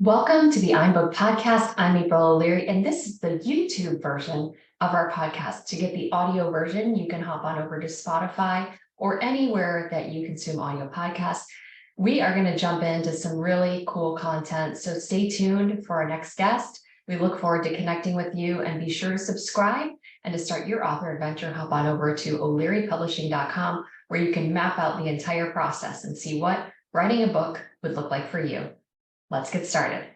Welcome to the I'm Book podcast. I'm April O'Leary, and this is the YouTube version of our podcast. To get the audio version, you can hop on over to Spotify or anywhere that you consume audio podcasts. We are going to jump into some really cool content, so stay tuned for our next guest. We look forward to connecting with you, and be sure to subscribe. And to start your author adventure, hop on over to o'learypublishing.com, where you can map out the entire process and see what writing a book would look like for you. Let's get started.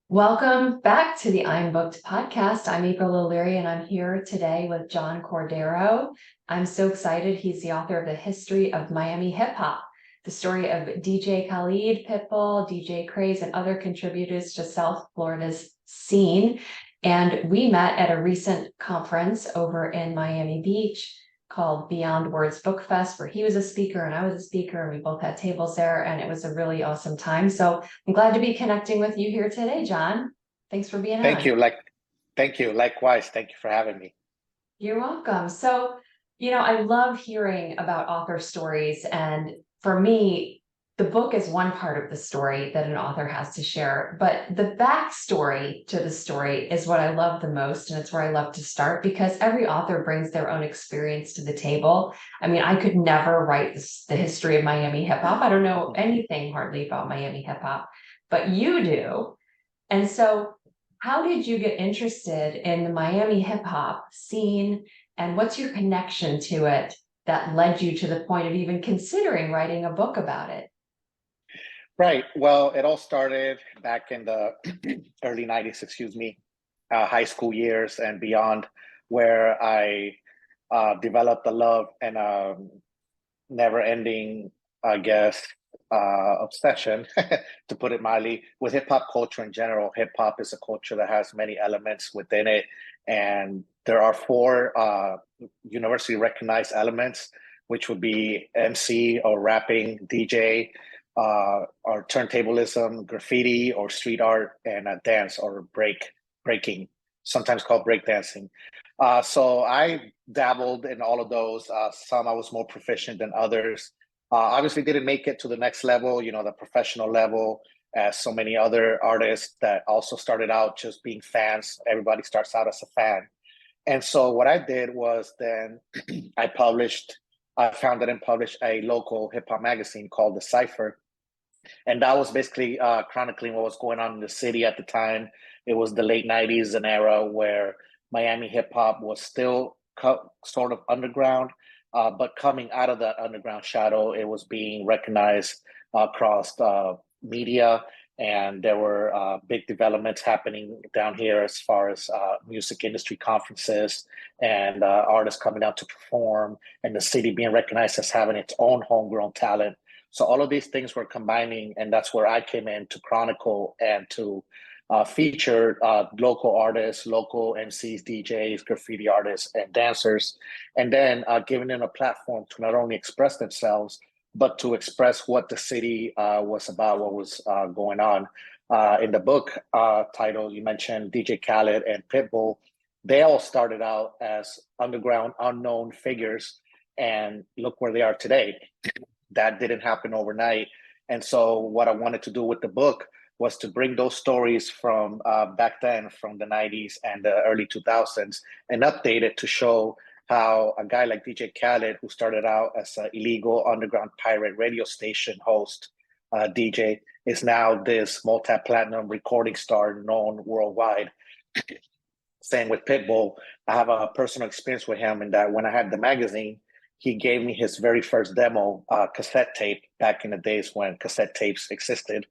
Welcome back to the I'm Booked podcast. I'm April O'Leary, and I'm here today with John Cordero. I'm so excited. He's the author of The History of Miami Hip Hop, the story of DJ Khaled, Pitbull, DJ Craze, and other contributors to South Florida's scene. And we met at a recent conference over in Miami Beach called Beyond Words Book Fest, where he was a speaker and I was a speaker, and we both had tables there, and it was a really awesome time. So I'm glad to be connecting with you here today, John. Thanks for being on. Thank you. Thank you. Likewise. Thank you for having me. You're welcome. So, I love hearing about author stories, and for me, the book is one part of the story that an author has to share, but the backstory to the story is what I love the most, and it's where I love to start, because every author brings their own experience to the table. I mean, I could never write the history of Miami hip hop. I don't know anything hardly about Miami hip hop, but you do. And so how did you get interested in the Miami hip hop scene, and what's your connection to it that led you to the point of even considering writing a book about it? Right. Well, it all started back in the early 90s, high school years and beyond, where I developed a love and a never-ending, obsession, to put it mildly, with hip hop culture in general. Hip hop is a culture that has many elements within it, and there are four universally recognized elements, which would be MC or rapping, DJ, or turntablism, graffiti or street art, and dance or breaking, sometimes called breakdancing. So I dabbled in all of those. Some I was more proficient than others. Obviously didn't make it to the next level, the professional level, as so many other artists that also started out just being fans. Everybody starts out as a fan. And so what I did was then I founded and published a local hip hop magazine called the Cipher. And that was basically chronicling what was going on in the city at the time. It was the late 90s, an era where Miami hip hop was still sort of underground, but coming out of that underground shadow, it was being recognized across media. And there were big developments happening down here as far as music industry conferences and artists coming out to perform, and the city being recognized as having its own homegrown talent. So all of these things were combining, and that's where I came in to chronicle and to feature local artists, local MCs, DJs, graffiti artists, and dancers, and then giving them a platform to not only express themselves, but to express what the city was about, what was going on. In the book title, you mentioned DJ Khaled and Pitbull. They all started out as underground, unknown figures, and look where they are today. That didn't happen overnight. And so what I wanted to do with the book was to bring those stories from back then, from the 90s and the early 2000s, and update it to show how a guy like DJ Khaled, who started out as an illegal underground pirate radio station host, DJ, is now this multi-platinum recording star known worldwide. Same with Pitbull. I have a personal experience with him in that when I had the magazine, he gave me his very first demo cassette tape back in the days when cassette tapes existed.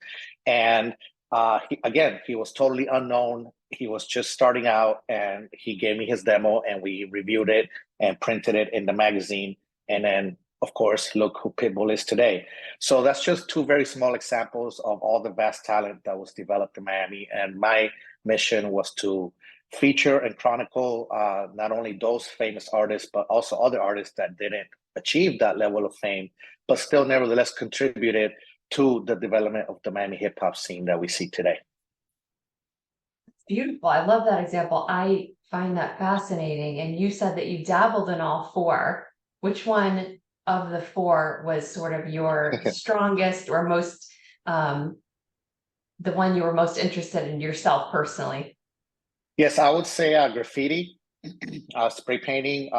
And he was totally unknown. He was just starting out, and he gave me his demo, and we reviewed it and printed it in the magazine. And then, of course, look who Pitbull is today. So that's just two very small examples of all the vast talent that was developed in Miami. And my mission was to feature and chronicle not only those famous artists, but also other artists that didn't achieve that level of fame, but still nevertheless contributed to the development of the Miami hip hop scene that we see today. Beautiful. I love that example. I find that fascinating. And you said that you dabbled in all four. Which one of the four was sort of your strongest or most, the one you were most interested in yourself personally? Yes, I would say graffiti. Spray painting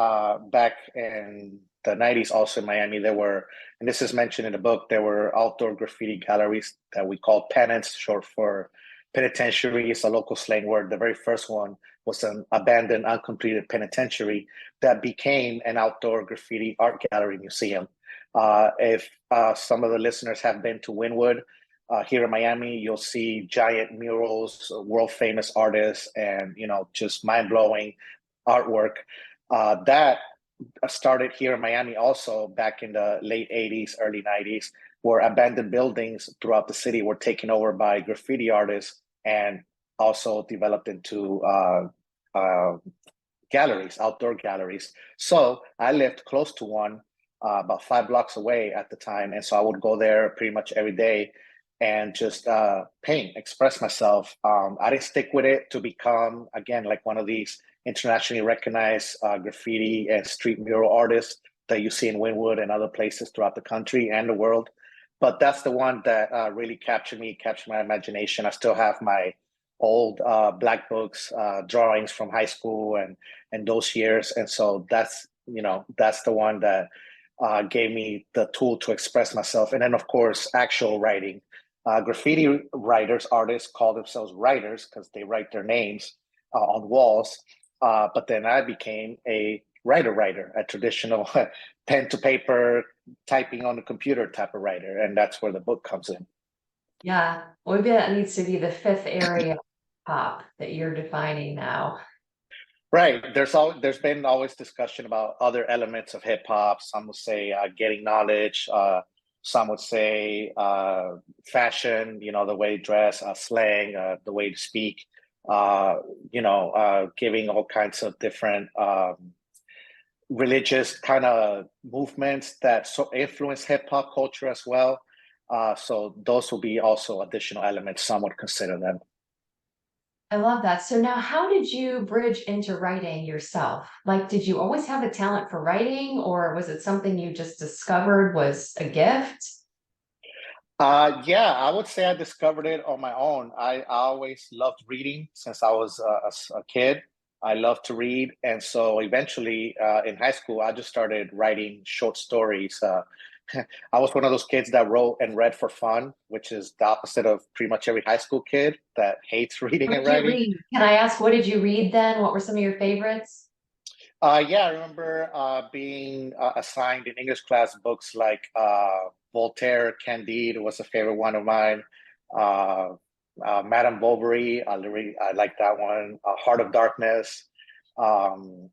back in the 90s. Also in Miami, there were, and this is mentioned in the book, there were outdoor graffiti galleries that we call penance, short for penitentiary. It's a local slang word. The very first one was an abandoned, uncompleted penitentiary that became an outdoor graffiti art gallery museum. If some of the listeners have been to Wynwood, here in Miami, you'll see giant murals, world famous artists, and just mind blowing artwork. That started here in Miami also back in the late 80s, early 90s, where abandoned buildings throughout the city were taken over by graffiti artists and also developed into galleries, outdoor galleries. So I lived close to one, about 5 blocks away at the time. And so I would go there pretty much every day and just paint, express myself. I didn't stick with it to become, again, like one of these internationally recognized graffiti and street mural artists that you see in Wynwood and other places throughout the country and the world. But that's the one that really captured me, captured my imagination. I still have my old black books, drawings from high school and those years. And so that's the one that gave me the tool to express myself. And then, of course, actual writing. Graffiti writers, artists call themselves writers because they write their names on walls. But then I became a writer, a traditional pen to paper, typing on the computer type of writer. And that's where the book comes in. Yeah, well, maybe that needs to be the fifth area of pop that you're defining now. Right. There's been always discussion about other elements of hip hop. Some would say getting knowledge. Some would say fashion. The way to dress, slang, the way to speak. Giving all kinds of different religious kind of movements that influence hip hop culture as well. So those will be also additional elements. Some would consider them. I love that. So now how did you bridge into writing yourself? Like, did you always have a talent for writing, or was it something you just discovered was a gift? Yeah, I would say I discovered it on my own. I always loved reading since I was a kid. I loved to read. And so eventually in high school, I just started writing short stories. I was one of those kids that wrote and read for fun, which is the opposite of pretty much every high school kid that hates reading What and did you writing. read? Can I ask, what did you read then? What were some of your favorites? Yeah, I remember being assigned in English class books like Voltaire, Candide was a favorite one of mine. Uh, Madame Bovary, I like that one. Heart of Darkness, um,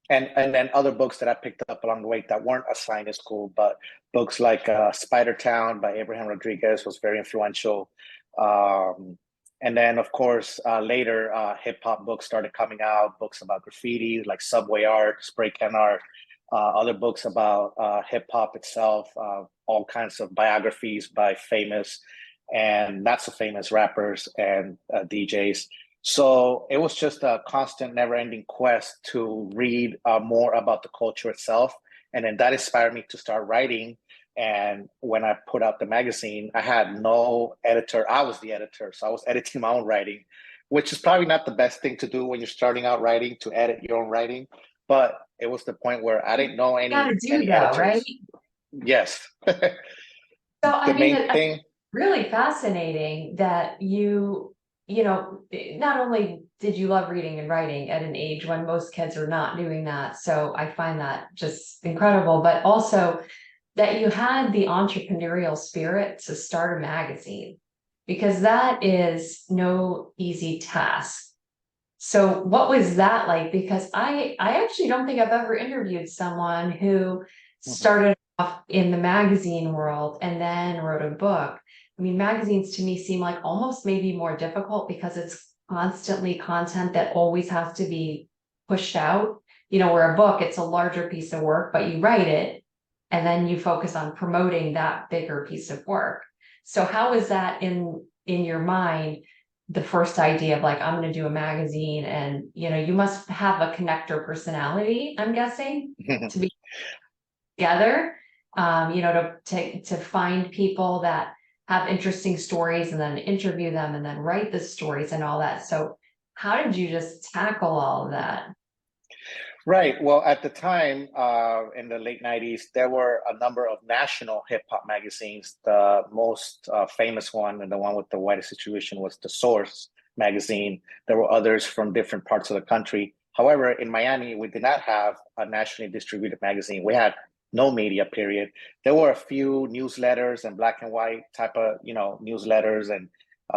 and then other books that I picked up along the way that weren't assigned in school, but books like Spider Town by Abraham Rodriguez was very influential. And then, of course, later hip hop books started coming out, books about graffiti, like subway art, spray can art, other books about hip hop itself, all kinds of biographies by famous and not so famous rappers and DJs. So it was just a constant, never ending quest to read more about the culture itself. And then that inspired me to start writing. And when I put out the magazine, I had no editor. I was the editor. So I was editing my own writing, which is probably not the best thing to do when you're starting out writing, to edit your own writing. But it was the point where I didn't know Got to do any though, right? editors. Yes. So, The I mean, main thing. really fascinating that not only did you love reading and writing at an age when most kids are not doing that, so I find that just incredible, but also that you had the entrepreneurial spirit to start a magazine, because that is no easy task. So what was that like? Because I actually don't think I've ever interviewed someone who Mhm. started off in the magazine world and then wrote a book. I mean, magazines to me seem like almost maybe more difficult because it's constantly content that always has to be pushed out. Where a book, it's a larger piece of work, but you write it and then you focus on promoting that bigger piece of work. So how is that in your mind? The first idea of like, I'm going to do a magazine, and you must have a connector personality, I'm guessing, to be together. to find people that have interesting stories and then interview them and then write the stories and all that. So how did you just tackle all of that? Right. Well, at the time, in the late 90s, there were a number of national hip hop magazines. The most famous one and the one with the widest distribution was The Source magazine. There were others from different parts of the country. However, in Miami, we did not have a nationally distributed magazine. We had no media, period. There were a few newsletters and black and white type of, newsletters and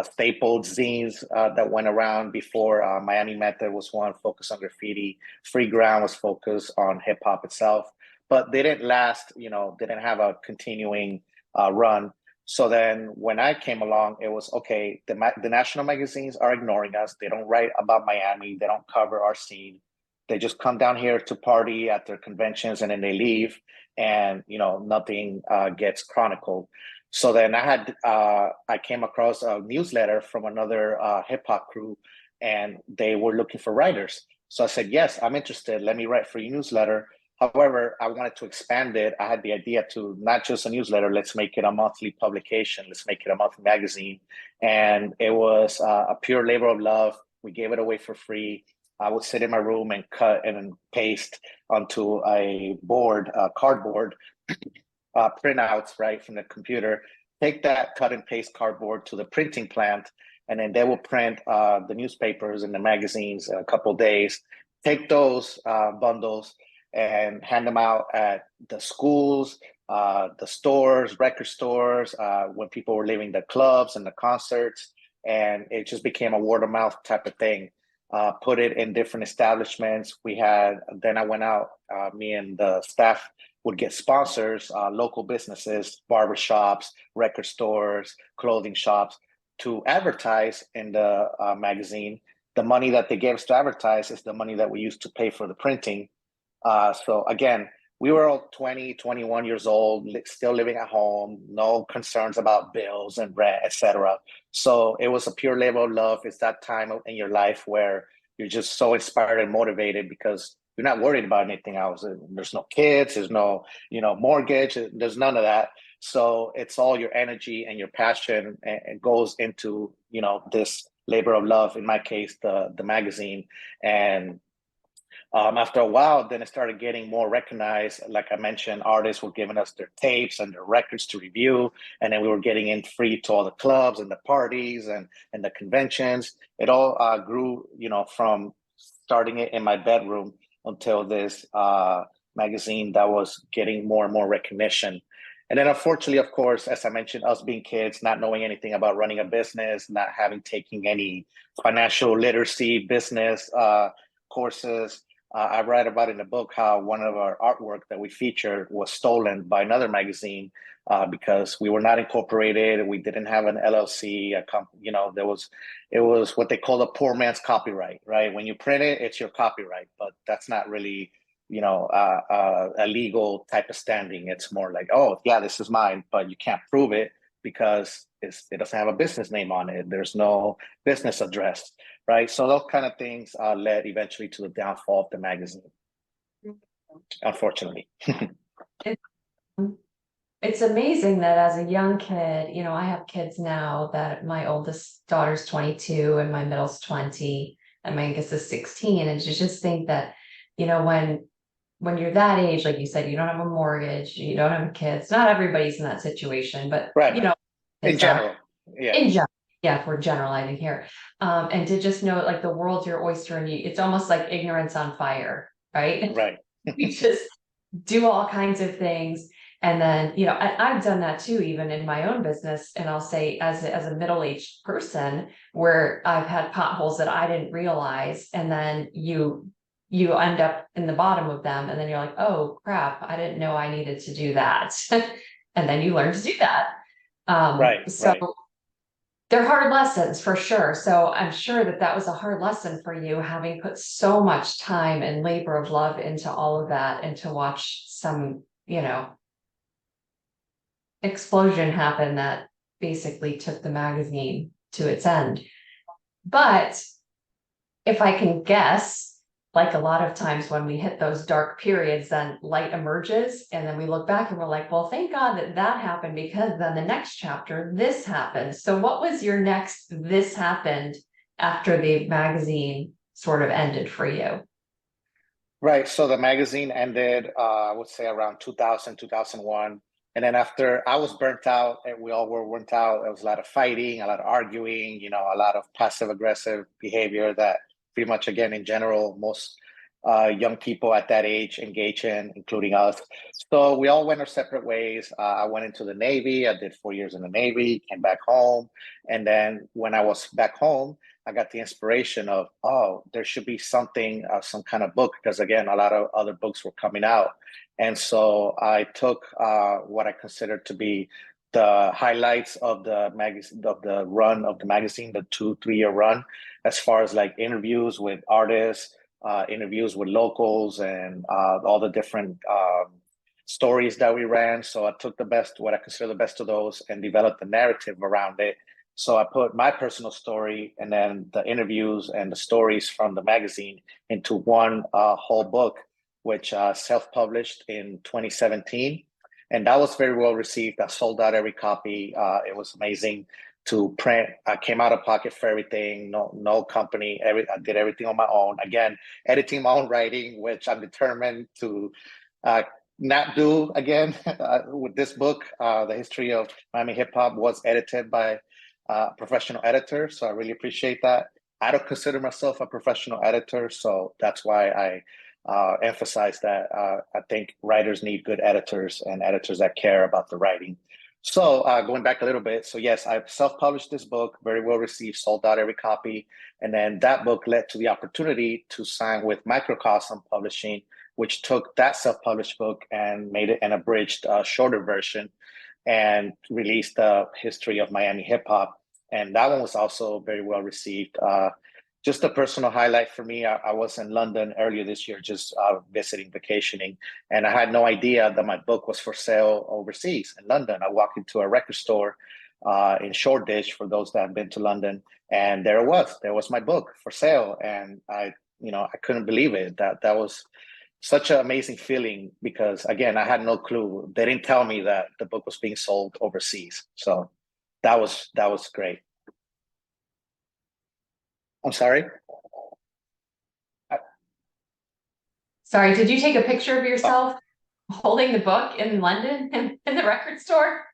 stapled zines that went around before. Miami Method was one focused on graffiti. Free Ground was focused on hip hop itself, but they didn't last. They didn't have a continuing run. So then, when I came along, it was okay. The national magazines are ignoring us. They don't write about Miami. They don't cover our scene. They just come down here to party at their conventions and then they leave, and nothing gets chronicled. So then I came across a newsletter from another hip hop crew, and they were looking for writers. So I said, yes, I'm interested. Let me write for your newsletter. However, I wanted to expand it. I had the idea to not just a newsletter, let's make it a monthly publication, let's make it a monthly magazine. And it was a pure labor of love. We gave it away for free. I would sit in my room and cut and paste onto a board, cardboard, printouts, right, from the computer, take that cut and paste cardboard to the printing plant, and then they will print the newspapers and the magazines in a couple of days. Take those bundles and hand them out at the schools, the stores, record stores, when people were leaving the clubs and the concerts. And it just became a word of mouth type of thing. Put it in different establishments. Then I went out, me and the staff would get sponsors, local businesses, barbershops, record stores, clothing shops, to advertise in the magazine. The money that they gave us to advertise is the money that we used to pay for the printing. So again, we were all 20, 21 years old, still living at home, no concerns about bills and rent, etc. So it was a pure labor of love. It's that time in your life where you're just so inspired and motivated because you're not worried about anything else. There's no kids, there's no, mortgage, there's none of that. So it's all your energy and your passion and goes into, this labor of love, in my case, the magazine. And after a while, then it started getting more recognized. Like I mentioned, artists were giving us their tapes and their records to review, and then we were getting in free to all the clubs and the parties and the conventions. It all grew, from starting it in my bedroom until this magazine that was getting more and more recognition. And then, unfortunately, of course, as I mentioned, us being kids, not knowing anything about running a business, not having taken any financial literacy business courses. I write about in the book how one of our artwork that we featured was stolen by another magazine because we were not incorporated. We didn't have an LLC. It was what they call a poor man's copyright, right? When you print it, it's your copyright, but that's not really, a legal type of standing. It's more like, oh, yeah, this is mine, but you can't prove it because it doesn't have a business name on it. There's no business address. Right. So those kind of things led eventually to the downfall of the magazine, unfortunately. It's amazing that as a young kid, I have kids now that my oldest daughter's 22 and my middle's 20 and my youngest is 16. And to just think that, when you're that age, like you said, you don't have a mortgage, you don't have kids, not everybody's in that situation, but, right. In general. Yeah. In general. Yeah, if we're generalizing here. And to just know like the world's your oyster and it's almost like ignorance on fire, right? Right. We just do all kinds of things. And then, I've done that too, even in my own business. And I'll say as a middle-aged person where I've had potholes that I didn't realize. And then you end up in the bottom of them. And then you're like, oh crap, I didn't know I needed to do that. And then you learn to do that. Right. So right. they're hard lessons for sure. So I'm sure that was a hard lesson for you, having put so much time and labor of love into all of that, and to watch some, explosion happen that basically took the magazine to its end. But if I can guess, like a lot of times when we hit those dark periods, then light emerges, and then we look back and we're like, well, thank God that that happened, because then the next chapter, this happened. So what was your next this happened after the magazine sort of ended for you? Right. So the magazine ended, I would say around 2000, 2001. And then after I was burnt out, and we all were burnt out, there was a lot of fighting, a lot of arguing, a lot of passive aggressive behavior that pretty much, again, in general, most young people at that age engage in, including us. So we all went our separate ways. I went into the Navy. I did 4 years in the Navy, came back home. And then when I was back home, I got the inspiration of, oh, there should be something, some kind of book, because again, a lot of other books were coming out. And so I took what I considered to be the highlights of the magazine, of the run of the magazine, the 2-3 year run, as far as like interviews with artists, interviews with locals, and all the different stories that we ran. So I took the best, what I consider the best of those, and developed the narrative around it. So I put my personal story and then the interviews and the stories from the magazine into one whole book, which self-published in 2017. And that was very well received. I sold out every copy. It was amazing to print. I came out of pocket for everything. No company. I did everything on my own. Again, editing my own writing, which I'm determined to not do again with this book. The history of Miami hip hop was edited by professional editor. So I really appreciate that. I don't consider myself a professional editor. So that's why I emphasize that. I think writers need good editors and editors that care about the writing. So going back a little bit. So yes, I self-published this book, very well received, sold out every copy. And then that book led to the opportunity to sign with Microcosm Publishing, which took that self-published book and made it an abridged, shorter version, and released the history of Miami hip hop. And that one was also very well received. Just a personal highlight for me, I was in London earlier this year, just visiting, vacationing, and I had no idea that my book was for sale overseas in London. I walked into a record store in Shoreditch, for those that have been to London, and there it was. There was my book for sale, and I couldn't believe it. That was such an amazing feeling, because again, I had no clue. They didn't tell me that the book was being sold overseas. So that was great. I'm sorry. Sorry, did you take a picture of yourself holding the book in London in the record store?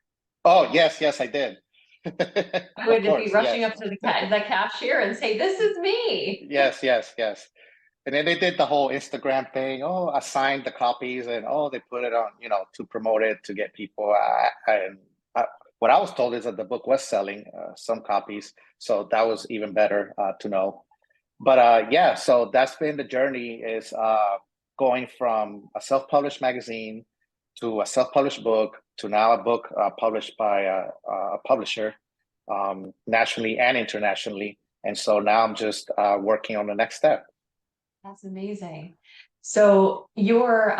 Oh yes, I did. I Of would be course, rushing yes. up to the cashier and say, "This is me." Yes. And then they did the whole Instagram thing. Oh, I signed the copies, and oh, they put it on, to promote it, to get people. What I was told is that the book was selling some copies, so that was even better to know. But yeah, so that's been the journey, is going from a self-published magazine to a self-published book to now a book published by a publisher, nationally and internationally. And so now I'm just working on the next step. That's amazing. So your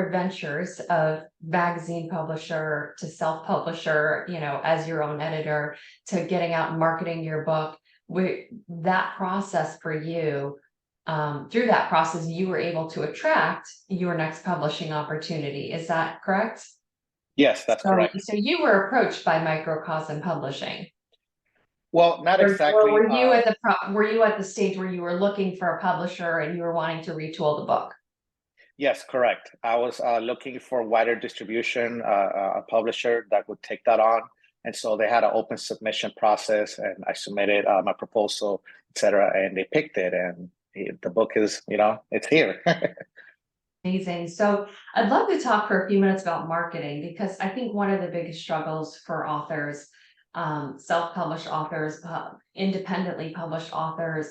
adventures of magazine publisher to self-publisher, as your own editor, to getting out and marketing your book, that process for you, through that process, you were able to attract your next publishing opportunity. Is that correct? Yes, that's So, correct. so you were approached by Microcosm Publishing. Well, not Or exactly. were you at the stage where you were looking for a publisher and you were wanting to retool the book? Yes, correct. I was looking for wider distribution, a publisher that would take that on. And so they had an open submission process, and I submitted my proposal, etc., and they picked it. And the book is, it's here. Amazing. So I'd love to talk for a few minutes about marketing, because I think one of the biggest struggles for authors, self-published authors, independently published authors,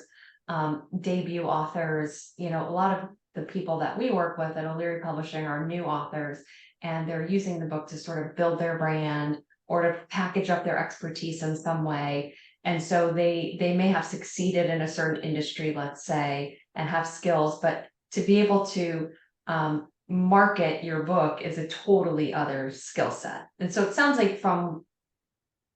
debut authors, a lot of the people that we work with at O'Leary Publishing are new authors, and they're using the book to sort of build their brand or to package up their expertise in some way. And so they may have succeeded in a certain industry, let's say, and have skills, but to be able to market your book is a totally other skill set. And so it sounds like from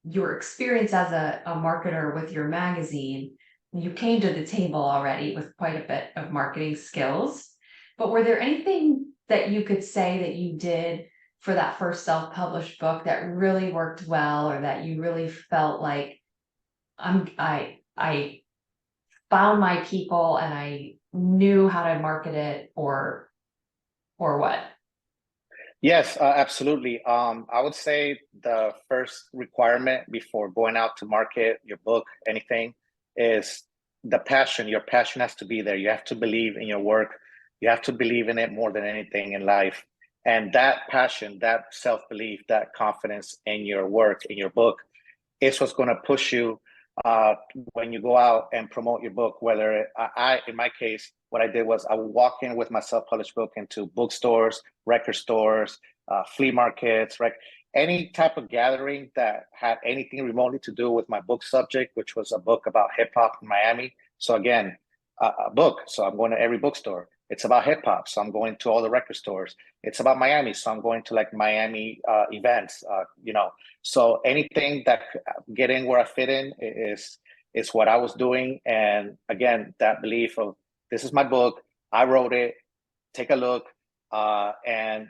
your experience as a marketer with your magazine, you came to the table already with quite a bit of marketing skills, but were there anything that you could say that you did for that first self-published book that really worked well, or that you really felt like I found my people and I knew how to market it, or what? Yes, absolutely. I would say the first requirement before going out to market your book, anything, is the passion. Your passion has to be there. You have to believe in your work. You have to believe in it more than anything in life. And that passion, that self-belief, that confidence in your work, in your book, is what's going to push you when you go out and promote your book. Whether in my case, what I did was I would walk in with my self-published book into bookstores, record stores, flea markets, any type of gathering that had anything remotely to do with my book subject, which was a book about hip hop in Miami. So again, a book. So I'm going to every bookstore. It's about hip hop. So I'm going to all the record stores. It's about Miami. So I'm going to like Miami events, So anything that get in where I fit in is what I was doing. And again, that belief of this is my book. I wrote it. Take a look. And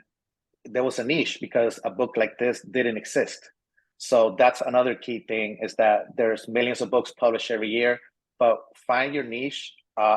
there was a niche because a book like this didn't exist. So that's another key thing, is that there's millions of books published every year, but find your niche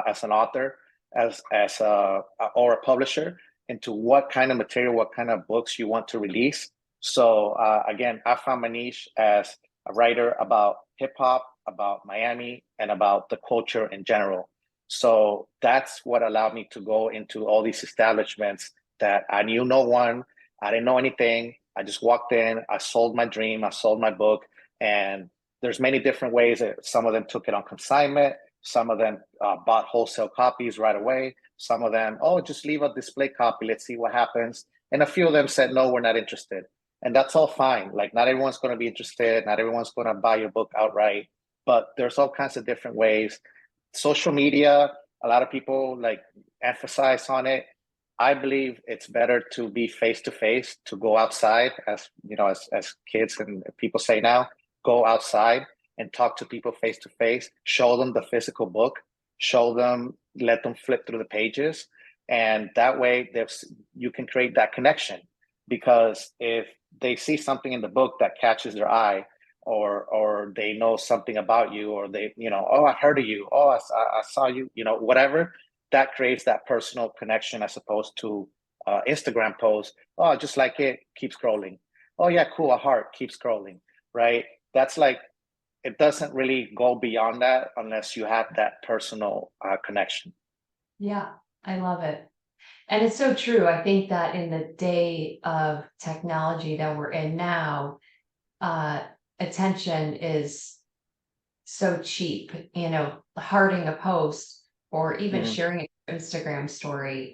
as an author, as a or a publisher, into what kind of material, what kind of books you want to release. So again, I found my niche as a writer about hip hop, about Miami, and about the culture in general. So that's what allowed me to go into all these establishments that I knew no one, I didn't know anything. I just walked in, I sold my dream, I sold my book, and there's many different ways. Some of them took it on consignment, some of them bought wholesale copies right away. Some of them, oh, just leave a display copy, let's see what happens. And a few of them said, no, we're not interested. And that's all fine. Like, not everyone's going to be interested, not everyone's going to buy your book outright, but there's all kinds of different ways. Social media, a lot of people like emphasize on it. I believe it's better to be face to face, to go outside, as you know, as kids and people say now, go outside and talk to people face to face, show them the physical book, show them, let them flip through the pages. And that way you can create that connection. Because if they see something in the book that catches their eye, or they know something about you, or they, oh, I heard of you, oh, I saw you, whatever, that creates that personal connection, as opposed to Instagram post. Oh, just like it, keep scrolling. Oh yeah, cool, a heart, keep scrolling, right? That's like, it doesn't really go beyond that unless you have that personal connection. Yeah, I love it. And it's so true. I think that in the day of technology that we're in now, attention is so cheap. Hearting a post or even sharing an Instagram story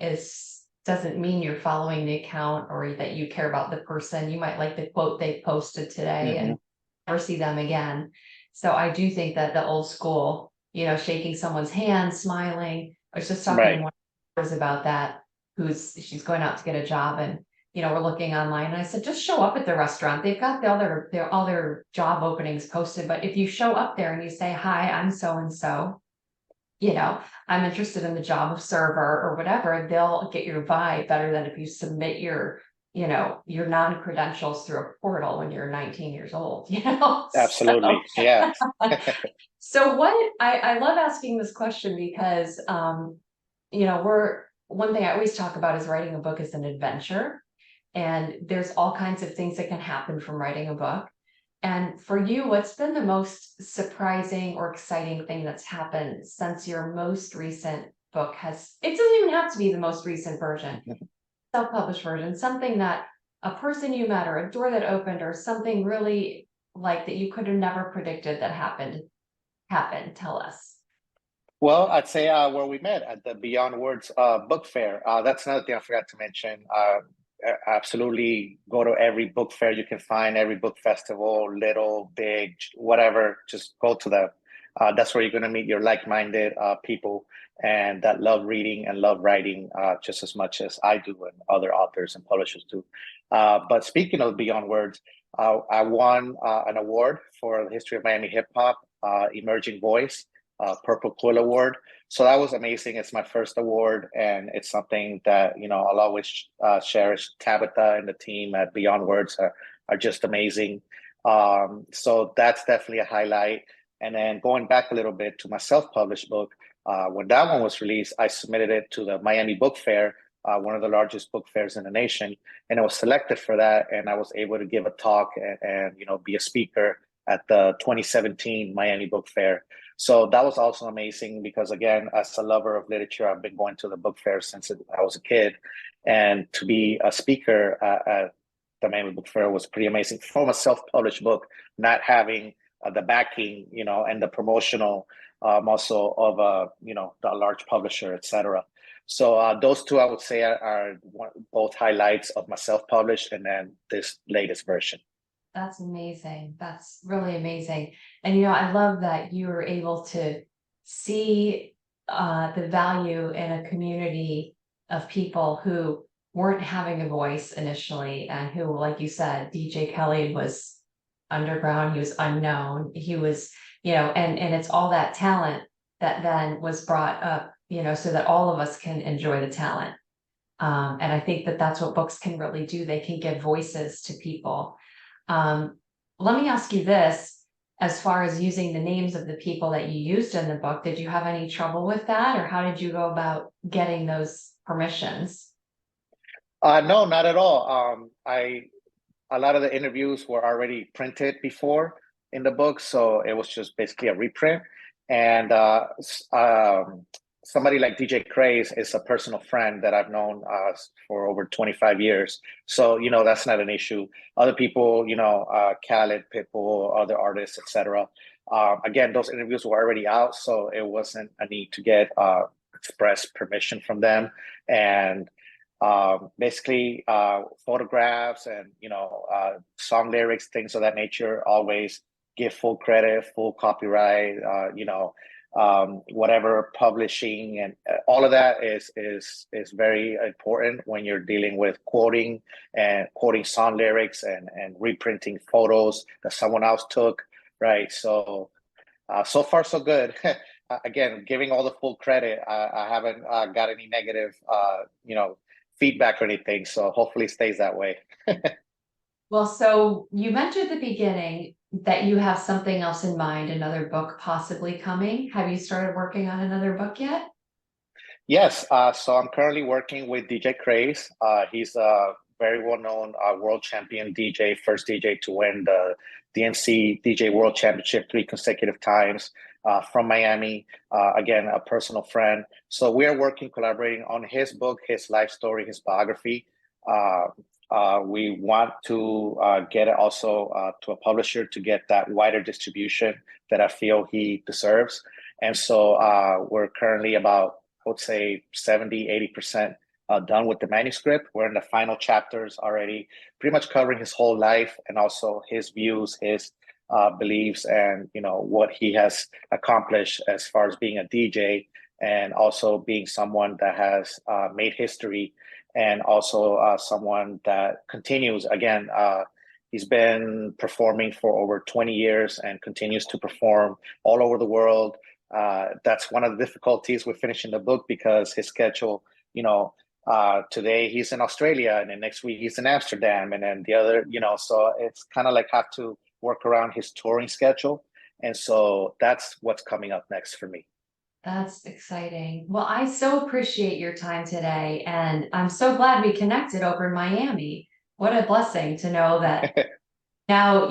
doesn't mean you're following the account or that you care about the person. You might like the quote they posted today and never see them again. So I do think that the old school, shaking someone's hand, smiling. I was just talking to one of about that, she's going out to get a job, and we're looking online, and I said, just show up at the restaurant. They've got all their job openings posted, but if you show up there and you say, hi, I'm so and so, I'm interested in the job of server or whatever, they'll get your vibe better than if you submit your non-credentials through a portal when you're 19 years old. Absolutely. So, Yeah. so I love asking this question because one thing I always talk about is writing a book is an adventure, and there's all kinds of things that can happen from writing a book. And for you, what's been the most surprising or exciting thing that's happened since your most recent book it doesn't even have to be the most recent version, self-published version, something that a person you met or a door that opened or something really like that you could have never predicted that happened? Tell us. Well, I'd say where we met at the Beyond Words book fair. That's another thing I forgot to mention. Absolutely go to every book fair you can find, every book festival, little, big, whatever. Just go to them. That's where you're going to meet your like-minded people and that love reading and love writing just as much as I do and other authors and publishers do. But speaking of Beyond Words, I won an award for the history of Miami hip hop, Emerging Voice. Purple Quill Award. So that was amazing. It's my first award, and it's something that I'll always cherish. Tabitha and the team at Beyond Words are just amazing. So that's definitely a highlight. And then going back a little bit to my self-published book, when that one was released, I submitted it to the Miami Book Fair, one of the largest book fairs in the nation, and I was selected for that. And I was able to give a talk and be a speaker at the 2017 Miami Book Fair. So that was also amazing because, again, as a lover of literature, I've been going to the book fair since I was a kid, and to be a speaker at the Miami Book Fair was pretty amazing. From a self-published book, not having the backing, and the promotional muscle of a large publisher, etc. So those two, I would say, are both highlights of my self-published and then this latest version. That's amazing. That's really amazing. And I love that you were able to see the value in a community of people who weren't having a voice initially, and who, like you said, DJ Kelly was underground, he was unknown, he was, and it's all that talent that then was brought up, so that all of us can enjoy the talent. And I think that that's what books can really do. They can give voices to people. Let me ask you this, as far as using the names of the people that you used in the book, did you have any trouble with that, or how did you go about getting those permissions? No, not at all. A lot of the interviews were already printed before in the book, so it was just basically a reprint. And somebody like DJ Craze is a personal friend that I've known for over 25 years. So, that's not an issue. Other people, Khaled, Pitbull, other artists, etc. Again, those interviews were already out, so it wasn't a need to get express permission from them. And basically photographs and song lyrics, things of that nature, always give full credit, full copyright, whatever publishing, and all of that is very important when you're dealing with quoting song lyrics and reprinting photos that someone else took, right? So so far so good. Again, giving all the full credit, I haven't got any negative feedback or anything, so hopefully it stays that way. Well, so you mentioned at the beginning that you have something else in mind, another book possibly coming. Have you started working on another book yet? Yes, so I'm currently working with DJ Craze. He's a very well-known world champion DJ, first DJ to win the DNC DJ World Championship 3 consecutive times, from Miami. Again, a personal friend. So we are working, collaborating on his book, his life story, his biography. We want to get it also to a publisher to get that wider distribution that I feel he deserves. And so we're currently about, I would say, 70-80% done with the manuscript. We're in the final chapters already, pretty much covering his whole life and also his views, his beliefs, and what he has accomplished as far as being a DJ, and also being someone that has made history, and also someone that continues. Again, he's been performing for over 20 years and continues to perform all over the world. That's one of the difficulties with finishing the book, because his schedule, today he's in Australia, and then next week he's in Amsterdam, and then the other, so it's kind of like have to work around his touring schedule. And so that's what's coming up next for me. That's exciting. Well, I so appreciate your time today, and I'm so glad we connected over in Miami. What a blessing to know that now,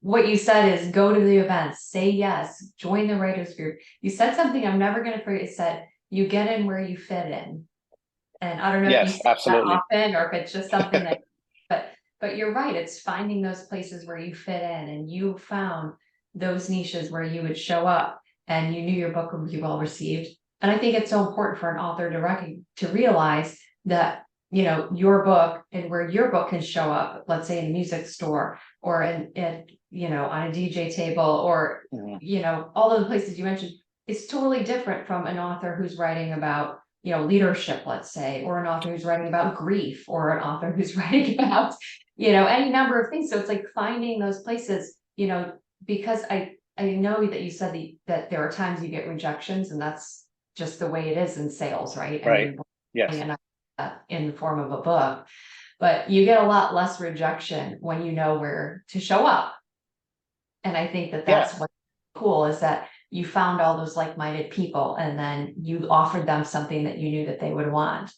what you said is go to the events, say yes, join the writers group. You said something I'm never going to forget. You said you get in where you fit in. And I don't know if you Yes, say that absolutely. often, or if it's just something that, but you're right. It's finding those places where you fit in, and you found those niches where you would show up, and you knew your book would be well received. And I think it's so important for an author to realize that, your book and where your book can show up, let's say in a music store, or on a DJ table, or, all of the places you mentioned, it's totally different from an author who's writing about, leadership, let's say, or an author who's writing about grief, or an author who's writing about, any number of things. So it's like finding those places, because I know that you said that there are times you get rejections, and that's just the way it is in sales, right? I Right. mean, Yes. in the form of a book, but you get a lot less rejection when you know where to show up. And I think that that's Yes. what's cool, is that you found all those like-minded people, and then you offered them something that you knew that they would want.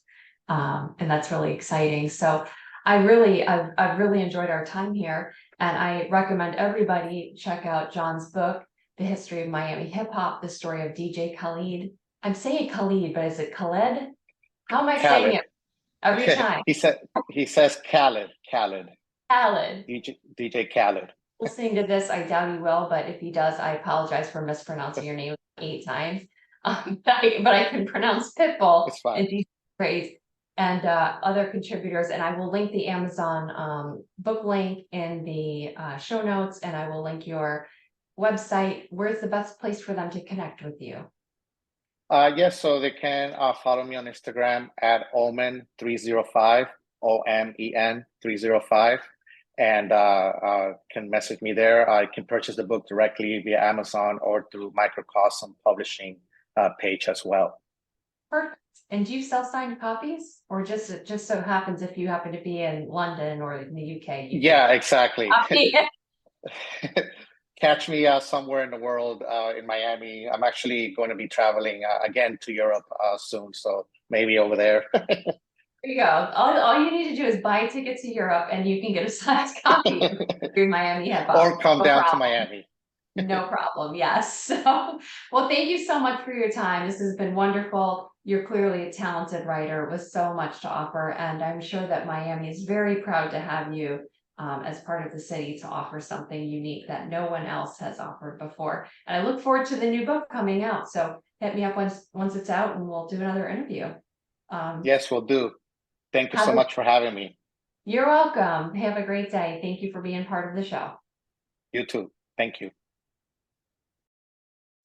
And that's really exciting. So I've really enjoyed our time here, and I recommend everybody check out John's book, The History of Miami Hip Hop, the story of DJ Khaled. I'm saying Khalid, but is it Khaled? How am I saying Khaled. it every time? He says Khaled. Khaled. DJ Khaled. Listening to this, I doubt he will, but if he does, I apologize for mispronouncing your name 8 times. But I can pronounce Pitbull It's fine. and DJ Praise and other contributors. And I will link the Amazon book link in the show notes, and I will link your website. Where's the best place for them to connect with you? Yes, so they can follow me on Instagram at Omen305, OMEN305, and can message me there. I can purchase the book directly via Amazon or through Microcosm Publishing page as well. Perfect. And do you sell signed copies, or just it just so happens if you happen to be in London or in the UK? Yeah, exactly. Copy? Catch me somewhere in the world, in Miami. I'm actually going to be traveling again to Europe soon, so maybe over there. There you go. All you need to do is buy a ticket to Europe, and you can get a signed copy through Miami Hip Hop. Or come No down to problem. Miami. No problem. Yes. So, well, thank you so much for your time. This has been wonderful. You're clearly a talented writer with so much to offer, and I'm sure that Miami is very proud to have you as part of the city to offer something unique that no one else has offered before. And I look forward to the new book coming out. So hit me up once it's out, and we'll do another interview. Yes, we'll do. Thank you Have so a- much for having me. You're welcome. Have a great day. Thank you for being part of the show. You too. Thank you.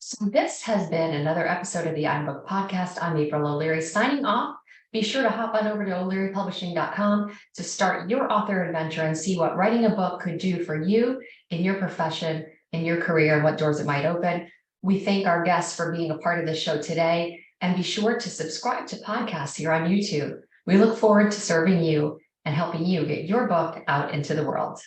So this has been another episode of the iBook Podcast. I'm April O'Leary signing off. Be sure to hop on over to o'learypublishing.com to start your author adventure and see what writing a book could do for you in your profession, in your career, and what doors it might open. We thank our guests for being a part of the show today, and be sure to subscribe to podcasts here on YouTube. We look forward to serving you and helping you get your book out into the world.